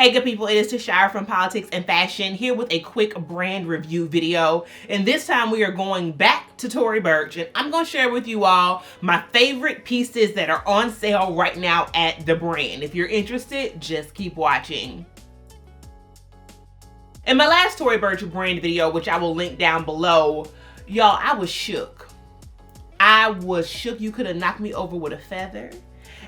Hey good people, it is Tashira from Politics and Fashion here with a quick brand review video. And this time we are going back to Tory Burch and I'm going to share with you all my favorite pieces that are on sale right now at the brand. If you're interested, just keep watching. In my last Tory Burch brand video, which I will link down below, y'all, I was shook. I was shook. You could have knocked me over with a feather.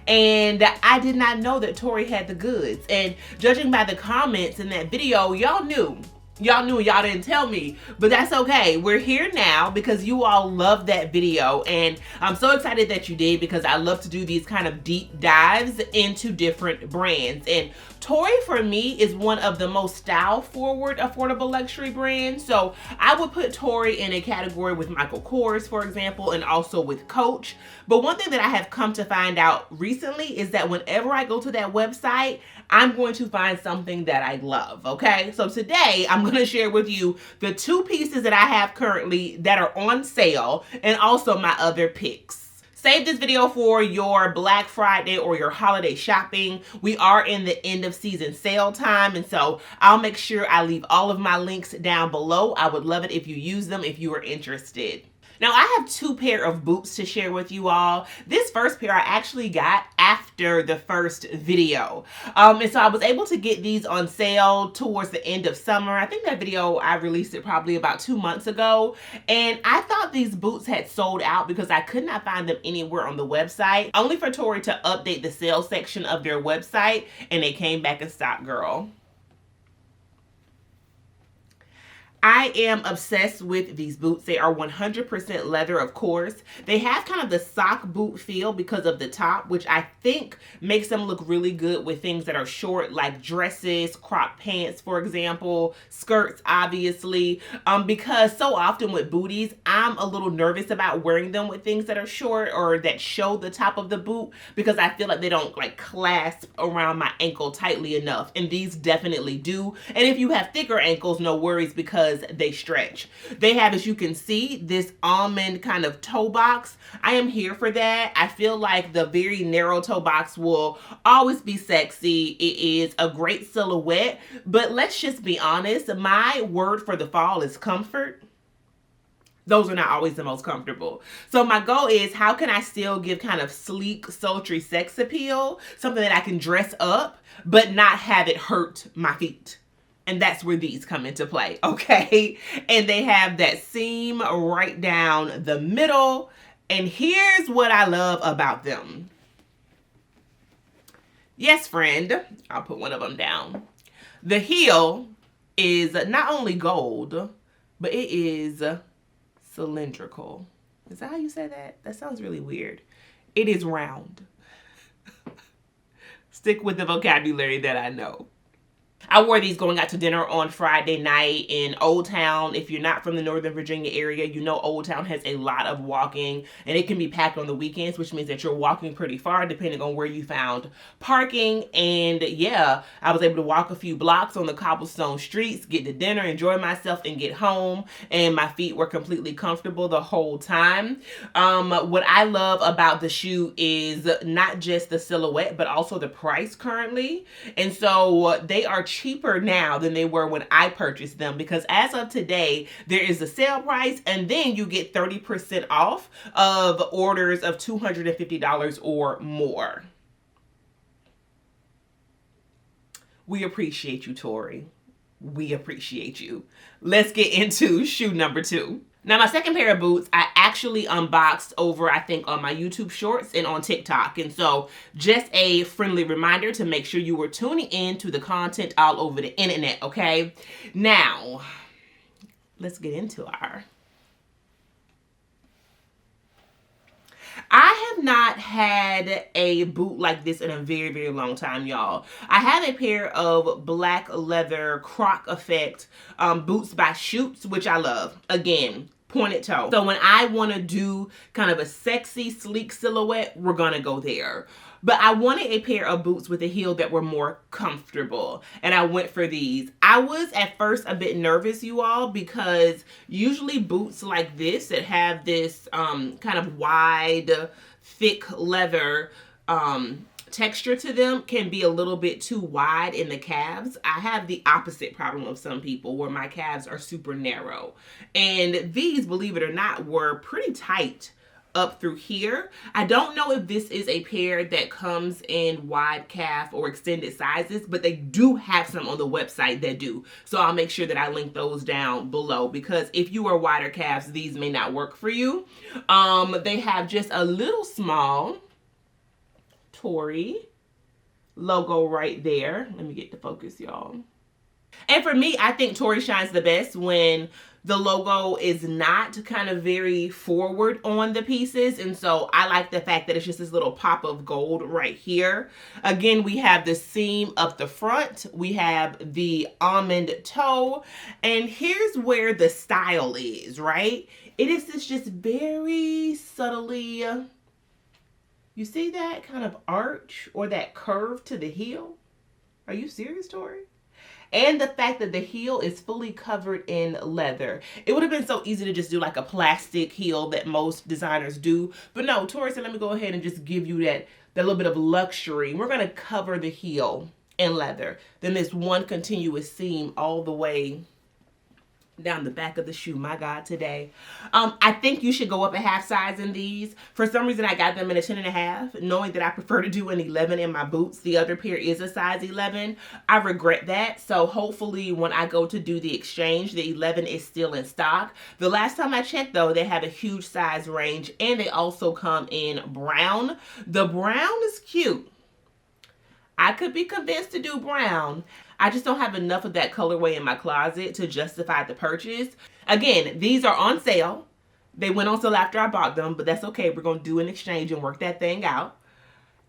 And I did not know that Tory had the goods. And judging by the comments in that video, y'all knew. Y'all didn't tell me, but that's okay. We're here now because you all loved that video and I'm so excited that you did because I love to do these kind of deep dives into different brands. And Tory for me is one of the most style forward affordable luxury brands. So I would put Tory in a category with Michael Kors, for example, and also with Coach. But one thing that I have come to find out recently is that whenever I go to that website, I'm going to find something that I love, okay? So today, I'm gonna share with you the two pieces that I have currently that are on sale and also my other picks. Save this video for your Black Friday or your holiday shopping. We are in the end of season sale time, and so I'll make sure I leave all of my links down below. I would love it if you use them if you are interested. Now, I have two pair of boots to share with you all. This first pair I actually got after the first video. And so I was able to get these on sale towards the end of summer. I think that video, I released it probably about 2 months ago. And I thought these boots had sold out because I could not find them anywhere on the website. Only for Tory to update the sales section of their website, and they came back in stock, girl. I am obsessed with these boots. They are 100% leather, of course. They have kind of the sock boot feel because of the top, which I think makes them look really good with things that are short, like dresses, crop pants, for example, skirts, obviously. Because so often with booties, I'm a little nervous about wearing them with things that are short or that show the top of the boot because I feel like they don't like clasp around my ankle tightly enough. And these definitely do. And if you have thicker ankles, no worries because they stretch. They have, as you can see, this almond kind of toe box. I am here for that. I feel like the very narrow toe box will always be sexy. It is a great silhouette, but let's just be honest. My word for the fall is comfort. Those are not always the most comfortable. So my goal is, how can I still give kind of sleek, sultry sex appeal, something that I can dress up, but not have it hurt my feet? And that's where these come into play, okay? And they have that seam right down the middle. And here's what I love about them. Yes, friend, I'll put one of them down. The heel is not only gold, but it is cylindrical. Is that how you say that? That sounds really weird. It is round. Stick with the vocabulary that I know. I wore these going out to dinner on Friday night in Old Town. If you're not from the Northern Virginia area, you know Old Town has a lot of walking and it can be packed on the weekends, which means that you're walking pretty far depending on where you found parking. And yeah, I was able to walk a few blocks on the cobblestone streets, get to dinner, enjoy myself, and get home. And my feet were completely comfortable the whole time. What I love about the shoe is not just the silhouette, but also the price currently. And so they are cheaper now than they were when I purchased them because as of today, there is a sale price and then you get 30% off of orders of $250 or more. We appreciate you, Tory. We appreciate you. Let's get into shoe number 2. Now, my second pair of boots, I actually unboxed over, I think, on my YouTube shorts and on TikTok. And so just a friendly reminder to make sure you were tuning in to the content all over the internet, okay? Now, let's get into our... I have not had a boot like this in a very, very long time, y'all. I have a pair of black leather croc effect boots by Schutz, which I love. Again, pointed toe. So when I want to do kind of a sexy, sleek silhouette, we're going to go there. But I wanted a pair of boots with a heel that were more comfortable. And I went for these. I was at first a bit nervous, you all, because usually boots like this that have this kind of wide, thick leather texture to them can be a little bit too wide in the calves. I have the opposite problem of some people where my calves are super narrow. And these, believe it or not, were pretty tight up through here. I don't know if this is a pair that comes in wide calf or extended sizes, but they do have some on the website that do. So I'll make sure that I link those down below, because if you are wider calves, these may not work for you. They have just a little small Tory logo right there. Let me get the focus, y'all. And for me, I think Tory shines the best when the logo is not kind of very forward on the pieces. And so I like the fact that it's just this little pop of gold right here. Again, we have the seam up the front. We have the almond toe. And here's where the style is, right? It is this just very subtly, you see that kind of arch or that curve to the heel? Are you serious, Tory? And the fact that the heel is fully covered in leather. It would have been so easy to just do like a plastic heel that most designers do. But no, Tory said, let me go ahead and just give you that little bit of luxury. We're going to cover the heel in leather. Then this one continuous seam all the way down the back of the shoe. My God, today. I think you should go up a half size in these. For some reason, I got them in a 10.5, knowing that I prefer to do an 11 in my boots. The other pair is a size 11. I regret that. So hopefully when I go to do the exchange, the 11 is still in stock. The last time I checked, though, they have a huge size range, and they also come in brown. The brown is cute. I could be convinced to do brown. I just don't have enough of that colorway in my closet to justify the purchase. Again, these are on sale. They went on sale after I bought them, but that's okay. We're going to do an exchange and work that thing out.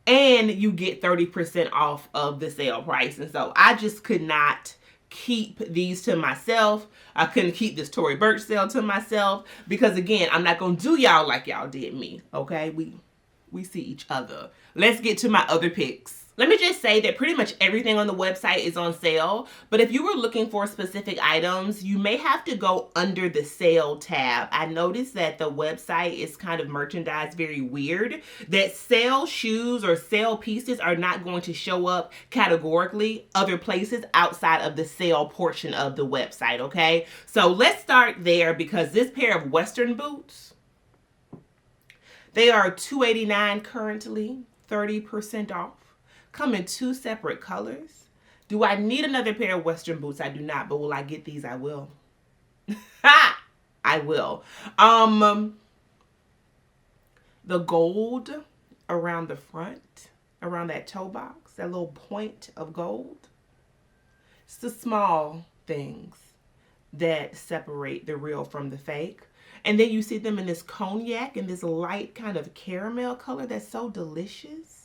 And you get 30% off of the sale price. And so I just could not keep these to myself. I couldn't keep this Tory Burch sale to myself because, again, I'm not going to do y'all like y'all did me. Okay? We see each other. Let's get to my other picks. Let me just say that pretty much everything on the website is on sale, but if you were looking for specific items, you may have to go under the sale tab. I noticed that the website is kind of merchandised very weird, that sale shoes or sale pieces are not going to show up categorically other places outside of the sale portion of the website, okay? So let's start there because this pair of Western boots, they are $289 currently, 30% off. Come in 2 separate colors. Do I need another pair of Western boots? I do not, but will I get these? I will. Ha! I will. The gold around the front, around that toe box, that little point of gold. It's the small things that separate the real from the fake. And then you see them in this cognac and this light kind of caramel color that's so delicious.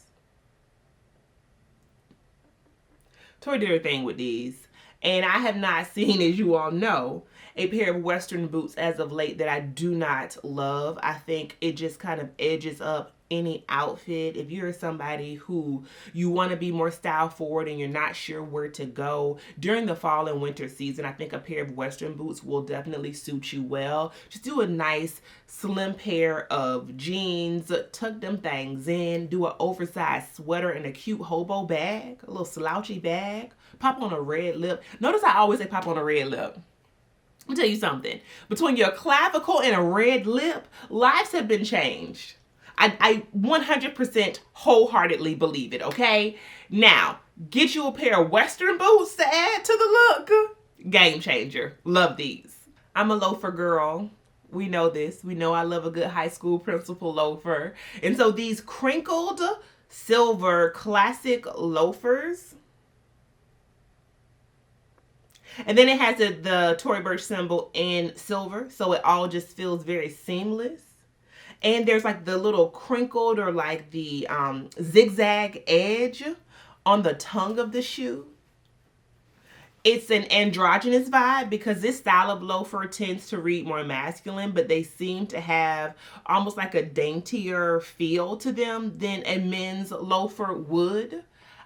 Tory did her thing with these. And I have not seen, as you all know, a pair of Western boots as of late that I do not love. I think it just kind of edges up any outfit. If you're somebody who you want to be more style forward and you're not sure where to go during the fall and winter season, I think a pair of Western boots will definitely suit you well. Just do a nice slim pair of jeans, tuck them things in, do an oversized sweater and a cute hobo bag, a little slouchy bag, pop on a red lip. Notice I always say pop on a red lip. Let me tell you something. Between your clavicle and a red lip, lives have been changed. I 100% wholeheartedly believe it, okay? Now, get you a pair of Western boots to add to the look. Game changer. Love these. I'm a loafer girl. We know this. We know I love a good high school principal loafer. And so these crinkled silver classic loafers. And then it has the Tory Burch symbol in silver. So it all just feels very seamless. And there's like the little crinkled or like the zigzag edge on the tongue of the shoe. It's an androgynous vibe because this style of loafer tends to read more masculine, but they seem to have almost like a daintier feel to them than a men's loafer would.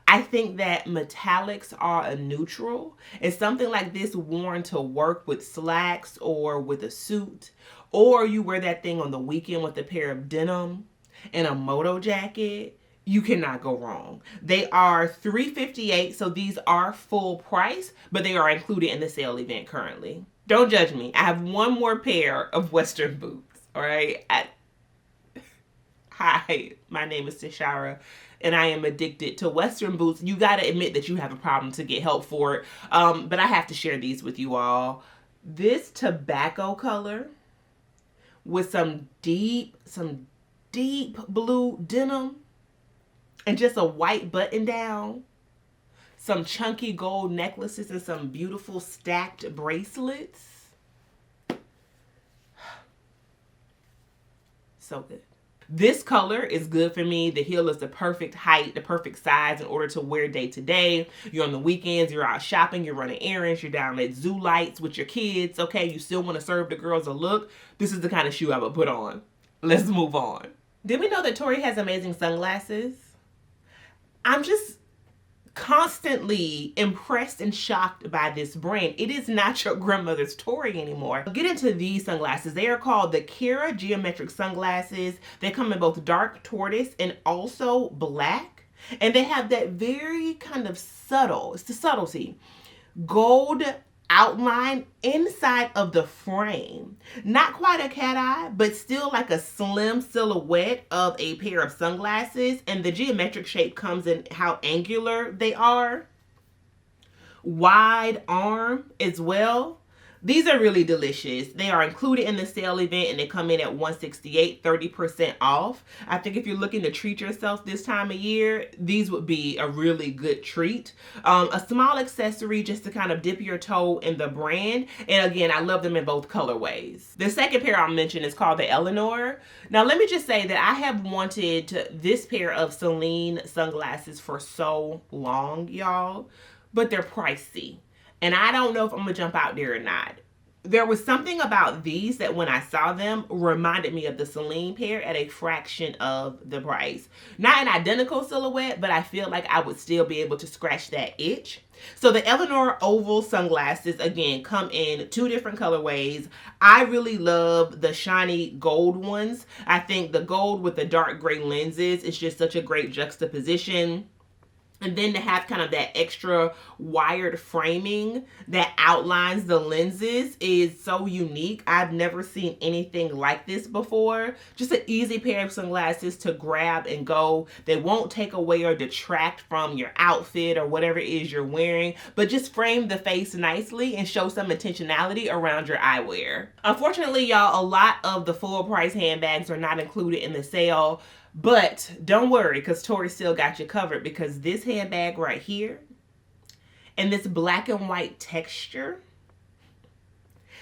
I think that metallics are a neutral. It's something like this worn to work with slacks or with a suit. Or you wear that thing on the weekend with a pair of denim and a moto jacket. You cannot go wrong. They are $358, so these are full price, but they are included in the sale event currently. Don't judge me. I have one more pair of Western boots, all right? Hi, my name is Tashara, and I am addicted to Western boots. You got to admit that you have a problem to get help for it, but I have to share these with you all. This tobacco color with some deep blue denim, and just a white button down, some chunky gold necklaces, and some beautiful stacked bracelets. So good. This color is good for me. The heel is the perfect height, the perfect size in order to wear day to day. You're on the weekends, you're out shopping, you're running errands, you're down at zoo lights with your kids. Okay, you still want to serve the girls a look. This is the kind of shoe I would put on. Let's move on. Did we know that Tory has amazing sunglasses? I'm just constantly impressed and shocked by this brand. It is not your grandmother's Tory anymore. Get into these sunglasses. They are called the Kira Geometric Sunglasses. They come in both dark tortoise and also black. And they have that very kind of subtle, it's the subtlety, gold outline inside of the frame. Not quite a cat eye, but still like a slim silhouette of a pair of sunglasses. And the geometric shape comes in how angular they are. Wide arm as well. These are really delicious. They are included in the sale event and they come in at $168, 30% off. I think if you're looking to treat yourself this time of year, these would be a really good treat. A small accessory just to kind of dip your toe in the brand. And again, I love them in both colorways. The second pair I'll mention is called the Eleanor. Now, let me just say that I have wanted this pair of Celine sunglasses for so long, y'all, but they're pricey. And I don't know if I'm going to jump out there or not. There was something about these that when I saw them reminded me of the Celine pair at a fraction of the price. Not an identical silhouette, but I feel like I would still be able to scratch that itch. So the Eleanor oval sunglasses, again, come in two different colorways. I really love the shiny gold ones. I think the gold with the dark gray lenses is just such a great juxtaposition. And then to have kind of that extra wired framing that outlines the lenses is so unique. I've never seen anything like this before. Just an easy pair of sunglasses to grab and go. They won't take away or detract from your outfit or whatever it is you're wearing, but just frame the face nicely and show some intentionality around your eyewear. Unfortunately, y'all, a lot of the full price handbags are not included in the sale. But don't worry, because Tory still got you covered, because this handbag right here and this black and white texture,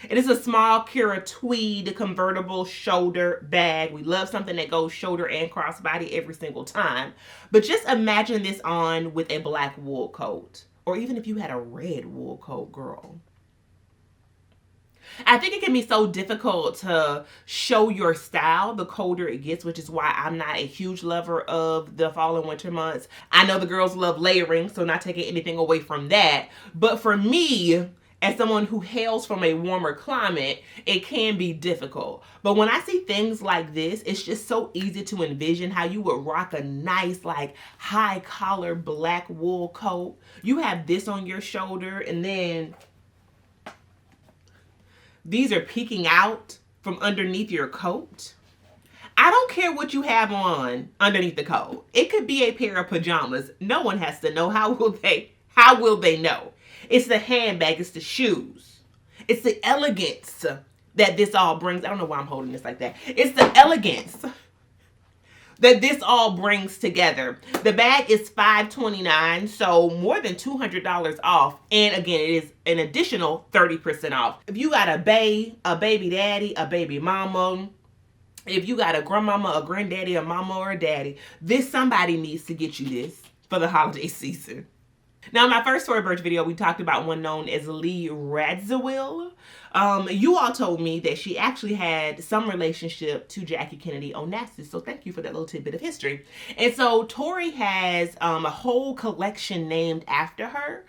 it is a small Kira tweed convertible shoulder bag. We love something that goes shoulder and crossbody every single time. But just imagine this on with a black wool coat, or even if you had a red wool coat, girl. I think it can be so difficult to show your style the colder it gets, which is why I'm not a huge lover of the fall and winter months. I know the girls love layering, so not taking anything away from that. But for me, as someone who hails from a warmer climate, it can be difficult. But when I see things like this, it's just so easy to envision how you would rock a nice, like, high collar black wool coat. You have this on your shoulder, and then these are peeking out from underneath your coat. I don't care what you have on underneath the coat. It could be a pair of pajamas. No one has to know. How will they know? It's the handbag, it's the shoes. It's the elegance that this all brings. I don't know why I'm holding this like that. It's the elegance that this all brings together. The bag is $529, so more than $200 off. And again, it is an additional 30% off. If you got a baby daddy, a baby mama, if you got a grandmama, a granddaddy, a mama, or a daddy, somebody needs to get you this for the holiday season. Now, in my first Tory Burch video, we talked about one known as Lee Radziwill. You all told me that she actually had some relationship to Jackie Kennedy Onassis, so thank you for that little tidbit of history. And so Tory has a whole collection named after her,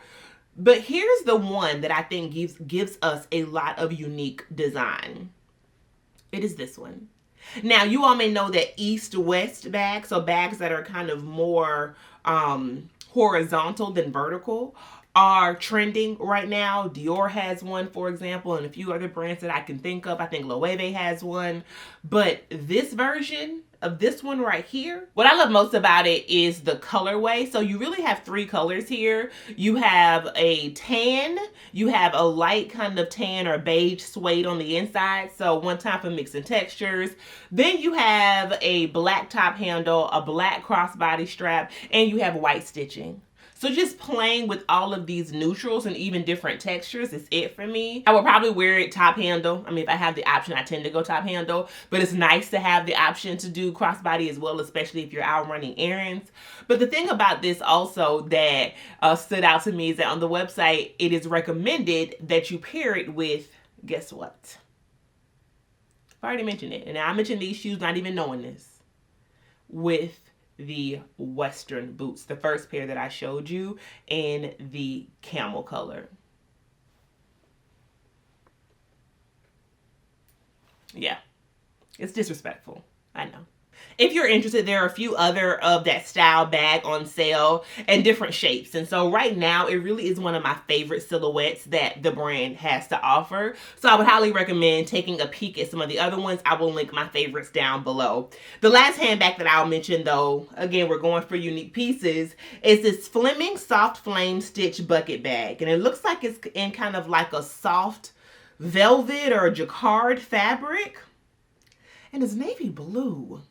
but here's the one that I think gives us a lot of unique design. It is this one. Now, you all may know that east-west bags, so bags that are kind of more horizontal than vertical, are trending right now. Dior has one, for example, and a few other brands that I can think of. I think Loewe has one. But this version of this one right here, what I love most about it is the colorway. So you really have three colors here. You have a tan, you have a light kind of tan or beige suede on the inside, so one time for mixing textures. Then you have a black top handle, a black crossbody strap, and you have white stitching. So just playing with all of these neutrals and even different textures is it for me. I would probably wear it top handle. I mean, if I have the option, I tend to go top handle, but it's nice to have the option to do crossbody as well, especially if you're out running errands. But the thing about this also that stood out to me is that on the website, it is recommended that you pair it with, guess what? I've already mentioned it. And I mentioned these shoes not even knowing this. With the Western boots, the first pair that I showed you in the camel color. Yeah, it's disrespectful, I know. If you're interested, there are a few other of that style bag on sale and different shapes. And so right now, it really is one of my favorite silhouettes that the brand has to offer. So I would highly recommend taking a peek at some of the other ones. I will link my favorites down below. The last handbag that I'll mention, though, again, we're going for unique pieces, is this Fleming Soft Flame Stitch Bucket Bag. And it looks like it's in kind of like a soft velvet or jacquard fabric. And it's navy blue.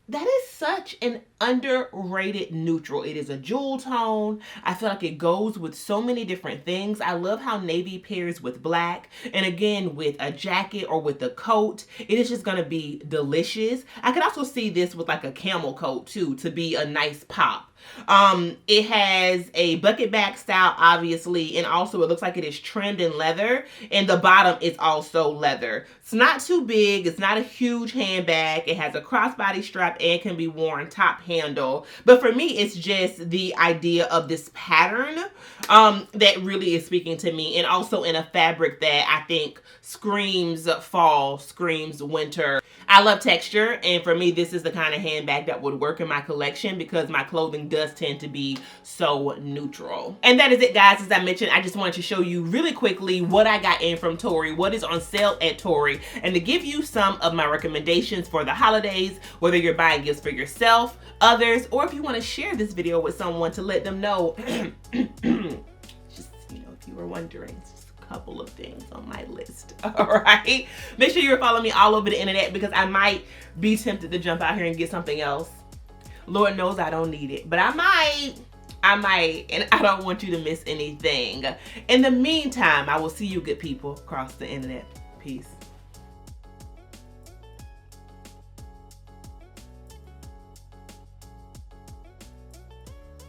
That is such an underrated neutral. It is a jewel tone. I feel like it goes with so many different things. I love how navy pairs with black. And again, with a jacket or with a coat, it is just going to be delicious. I could also see this with like a camel coat too, to be a nice pop. It has a bucket back style, obviously, and also it looks like it is trimmed in leather, and the bottom is also leather. It's not too big. It's not a huge handbag. It has a crossbody strap and can be worn top handle. But for me, it's just the idea of this pattern that really is speaking to me, and also in a fabric that I think screams fall, screams winter. I love texture, and for me, this is the kind of handbag that would work in my collection because my clothing does tend to be so neutral. And that is it, guys. As I mentioned, I just wanted to show you really quickly what I got in from Tory, what is on sale at Tory, and to give you some of my recommendations for the holidays, whether you're buying gifts for yourself, others, or if you want to share this video with someone to let them know. Just, you know, if you were wondering, couple of things on my list. All right, make sure you're following me all over the internet because I might be tempted to jump out here and get something else. Lord knows I don't need it, but I might, and I don't want you to miss anything. In the meantime, I will see you good people across the internet. Peace.